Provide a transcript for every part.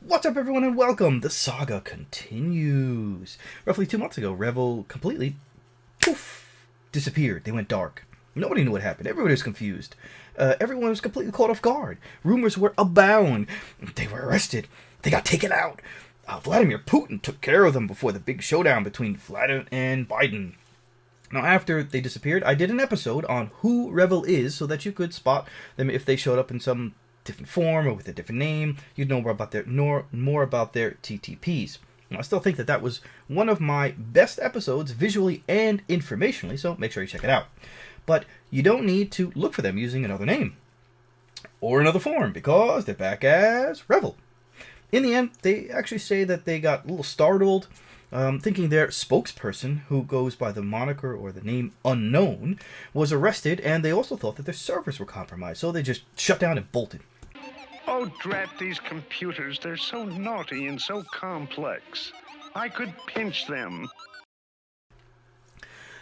What's up, everyone, and welcome! The saga continues. Roughly 2 months ago, REvil completely, disappeared. They went dark. Nobody knew what happened. Everybody was confused. Everyone was completely caught off guard. Rumors were abound. They were arrested. They got taken out. Vladimir Putin took care of them before the big showdown between Vladimir and Biden. Now, after they disappeared, I did an episode on who REvil is so that you could spot them if they showed up in some different form or with a different name. You'd know more about their TTPs. Now, I still think that was one of my best episodes visually and informationally, so make sure you check it out. But you don't need to look for them using another name or another form because they're back as REvil. In the end, they actually say that they got a little startled, thinking their spokesperson, who goes by the moniker or the name Unknown, was arrested, and they also thought that their servers were compromised, so they just shut down and bolted. Oh, drat these computers. They're so naughty and so complex. I could pinch them.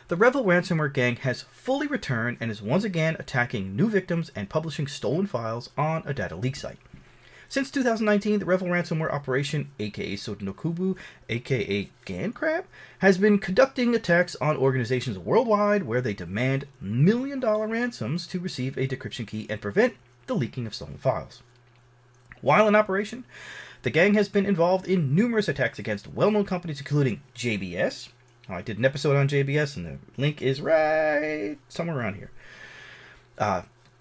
The REvil ransomware gang has fully returned and is once again attacking new victims and publishing stolen files on a data leak site. Since 2019, the REvil ransomware operation, aka Sodinokibi, aka GandCrab, has been conducting attacks on organizations worldwide where they demand million-dollar ransoms to receive a decryption key and prevent the leaking of stolen files. While in operation, the gang has been involved in numerous attacks against well-known companies including JBS. I did an episode on JBS, and the link is right somewhere around here.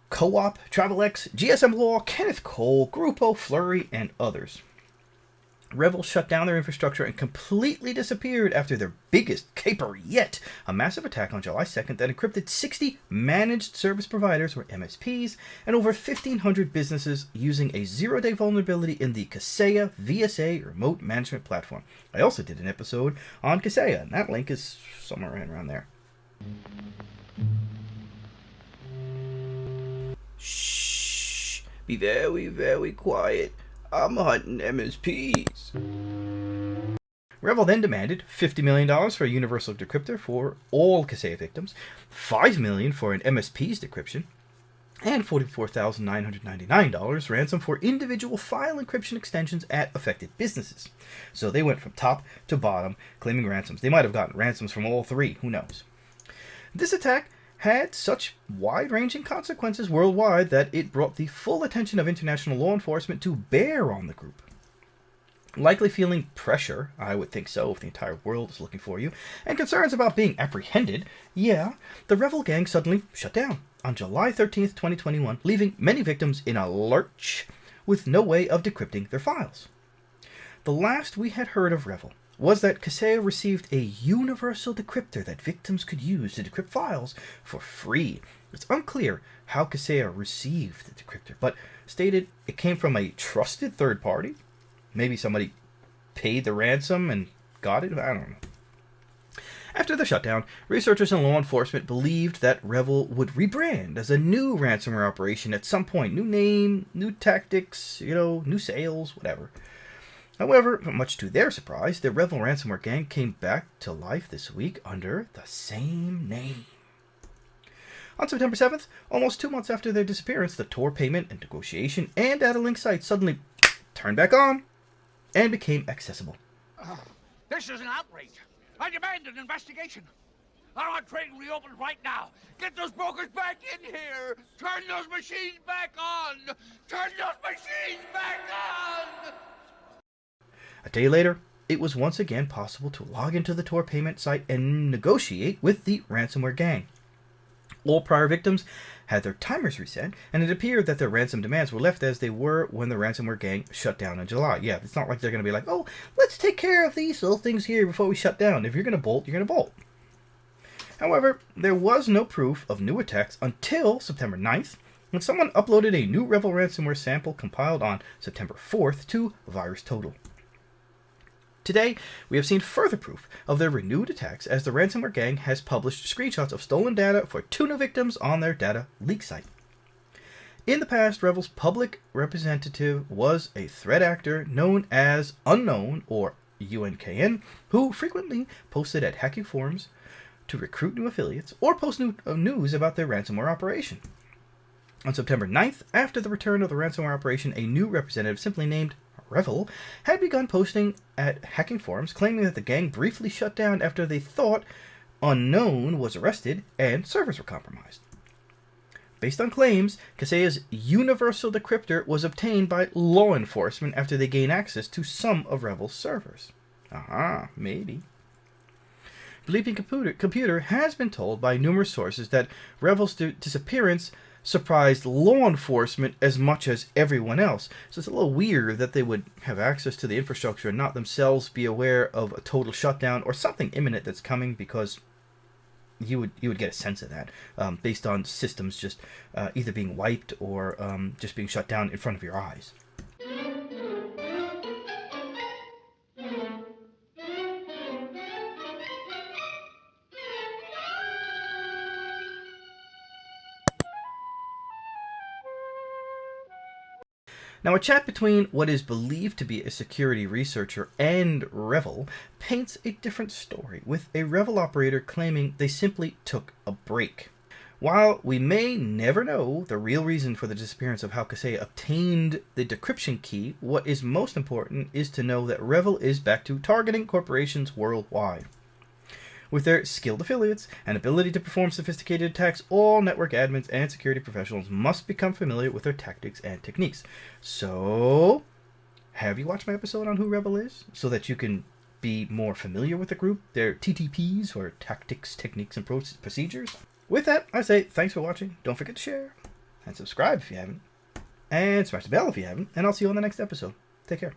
Coop, Travelex, GSMLaw, Kenneth Cole, Grupo Fleury, and others. REvil shut down their infrastructure and completely disappeared after their biggest caper yet, a massive attack on July 2nd that encrypted 60 managed service providers, or MSPs, and over 1,500 businesses using a zero-day vulnerability in the Kaseya VSA remote management platform. I also did an episode on Kaseya, and that link is somewhere around there. Shh, be very, very quiet. I'm hunting MSPs. REvil then demanded $50 million for a universal decryptor for all Kaseya victims, $5 million for an MSP's decryption, and $44,999 ransom for individual file encryption extensions at affected businesses. So they went from top to bottom, claiming ransoms. They might have gotten ransoms from all three, who knows. This attack had such wide-ranging consequences worldwide that it brought the full attention of international law enforcement to bear on the group. Likely feeling pressure, I would think so if the entire world is looking for you, and concerns about being apprehended, the REvil gang suddenly shut down on July 13th, 2021, leaving many victims in a lurch with no way of decrypting their files. The last we had heard of REvil was that Kaseya received a universal decryptor that victims could use to decrypt files for free. It's unclear how Kaseya received the decryptor, but stated it came from a trusted third party. Maybe somebody paid the ransom and got it? I don't know. After the shutdown, researchers and law enforcement believed that REvil would rebrand as a new ransomware operation at some point. New name, new tactics, new sales, whatever. However, much to their surprise, the REvil ransomware gang came back to life this week under the same name. On September 7th, almost 2 months after their disappearance, the Tor payment and negotiation and data link site suddenly turned back on and became accessible. This is an outrage. I demand an investigation. I want trading reopened right now. Get those brokers back in here. Turn those machines back on. Turn those machines back on. A day later, it was once again possible to log into the Tor payment site and negotiate with the ransomware gang. All prior victims had their timers reset, and it appeared that their ransom demands were left as they were when the ransomware gang shut down in July. Yeah, it's not like they're going to be like, oh, let's take care of these little things here before we shut down. If you're going to bolt, you're going to bolt. However, there was no proof of new attacks until September 9th, when someone uploaded a new REvil ransomware sample compiled on September 4th to VirusTotal. Today, we have seen further proof of their renewed attacks as the ransomware gang has published screenshots of stolen data for 2 new victims on their data leak site. In the past, REvil's public representative was a threat actor known as Unknown, or UNKN, who frequently posted at hacking forums to recruit new affiliates or post news about their ransomware operation. On September 9th, after the return of the ransomware operation, a new representative simply named REvil, had begun posting at hacking forums claiming that the gang briefly shut down after they thought Unknown was arrested and servers were compromised. Based on claims, Kaseya's universal decryptor was obtained by law enforcement after they gained access to some of REvil's servers. Aha, maybe. Bleeping Computer has been told by numerous sources that REvil's disappearance surprised law enforcement as much as everyone else. So it's a little weird that they would have access to the infrastructure and not themselves be aware of a total shutdown or something imminent that's coming, because you would get a sense of that based on systems just either being wiped or just being shut down in front of your eyes. Now, a chat between what is believed to be a security researcher and REvil paints a different story, with a REvil operator claiming they simply took a break. While we may never know the real reason for the disappearance of how Kaseya obtained the decryption key, what is most important is to know that REvil is back to targeting corporations worldwide. With their skilled affiliates and ability to perform sophisticated attacks, all network admins and security professionals must become familiar with their tactics and techniques. So, have you watched my episode on who REvil is, so that you can be more familiar with the group, their TTPs, or tactics, techniques, and procedures? With that, I say thanks for watching. Don't forget to share and subscribe if you haven't, and smash the bell if you haven't, and I'll see you on the next episode. Take care.